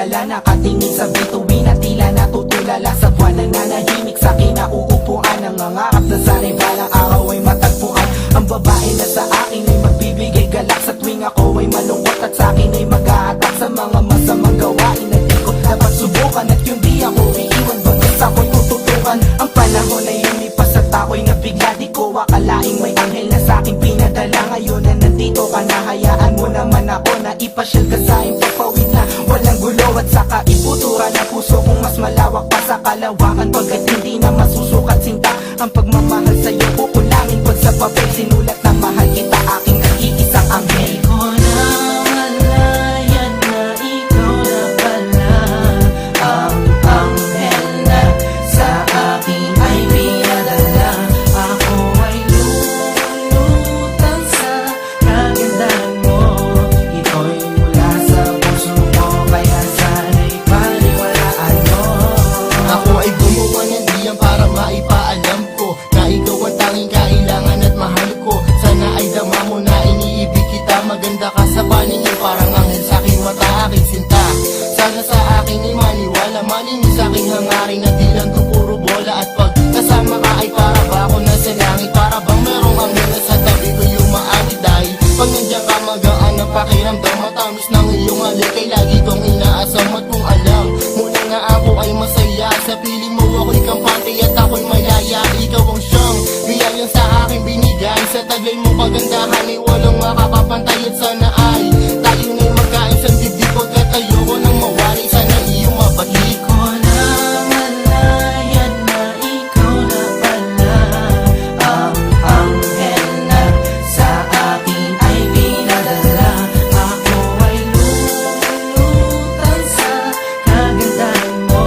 tulala, nakatingin sa bituin at tila natutulala sa buwan na nanahimik sa kinauupuan. Nangangarap na sana'y balang araw ay matagpuan ang babae na sa akin ay magbibigay galak sa tuwing ako ay malungkot at sa akin ay mag-aatak sa mga masamang gawain na di ko dapat subukan. At yung di ako iiwan bagkas ako'y tututukan. Ang panahon ay lumipas at ako'y nabigla, di ko akalaing may anghel na sa akin pinadala. Ngayon na nandito ka na, hayaan mo naman ako na ipasyal ka sa aking pagpawid na walang gulo at saka iputura na puso kong mas malawak pa sa kalawakan. Pagkat hindi na masusukat sinta ang pagmamahal sa'yo, kukulangin pag sa papel sinulat na mahal kita, aking nag-iisang anghel. Maganda ka sa paningin, parang anghel sa aking mata, aking sinta. Sana sa akin ay maniwala, maningin sa aking hangarin na di lang to puro bola. At pag kasama ka ay para ba ako nasa langit, para bang merong anghel na sa tabi ko yung maawit. Dahil pag nandiyan ka magaan ang pakiramdam, matamis ng iyong halik ay lagi kong inaasam. At kung alam mo na nga ako ay masaya, sa piling mo ako'y kampante at ako'y malaya. Ikaw ang siyang biyayang sa aking binigay, sa taglay mo kagandahan ay walang makakapantay. At sana ay tayo na'y magkain sa dibdib, pagkat ayoko nang mawari. Sana iyong mabalik ko na malayan na ikaw na pala ang anghel na sa akin ay pinadala. Ako ay lulutan sa kagandahan mo,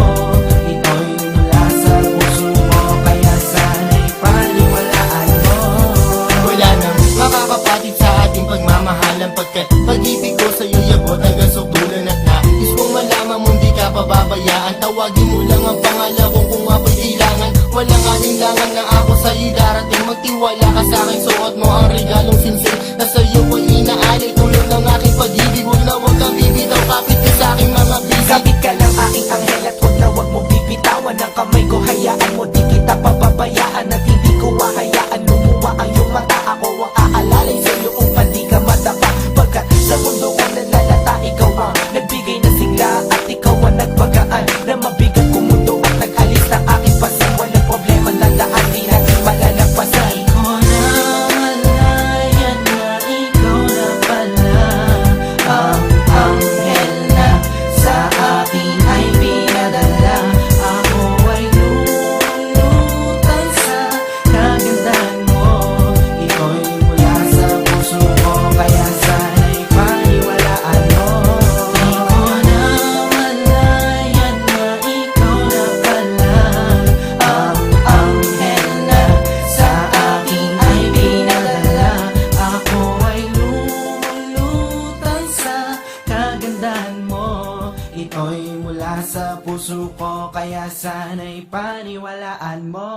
ito'y mula sa puso mo, kaya sana'y paniwalaan mo. Wala nang makakapatid sa ating pagmamahalan, pagkat pag-ibig ko sa'yo yabot hanggang sukdulan. At nais kong malaman mo di ka pababayaan, tawagin mo lang ang pangalan ko kung ako'y kailangan. Walang alinlangan na ako sa'yo darating, magtiwala ka sa'kin, suot mo ang regalong sinsing na sa'yo ko'y inaalay. Tulong ng aking pag-ibig, huwag na huwag kang bibitaw, kapit ka sa'king mga bisig. Kapit ka lang aking anghel at huwag na huwag mo bibitawan ang kamay ko, hayaan mo di kita papabayaan. At hindi ko hahayaan lumuwa ang iyong mata, ako ang aalalay sa'yo upang di ka madapa. Pagkat sa mundo ko nalalata, ikaw ang nagbigay na sigla at ikaw ang nagpagaan na mabigat kong mundo at nag-alis ng aking pasang. Walang problema na lahat di natin malalagpasan. Ko na malayan na ikaw na pala Ang anghel na sa akin ay pinadala. ako ay lulutan sa kagandahan mo, ito'y mula sa puso ko, kaya sana'y paniwalaan mo. Di ko na malayan na ikaw na pala Ang anghel na sa akin ay pinadala. ako ay lulutan sa kagandahan mo, ito'y mula sa puso ko, kaya sana'y paniwalaan mo.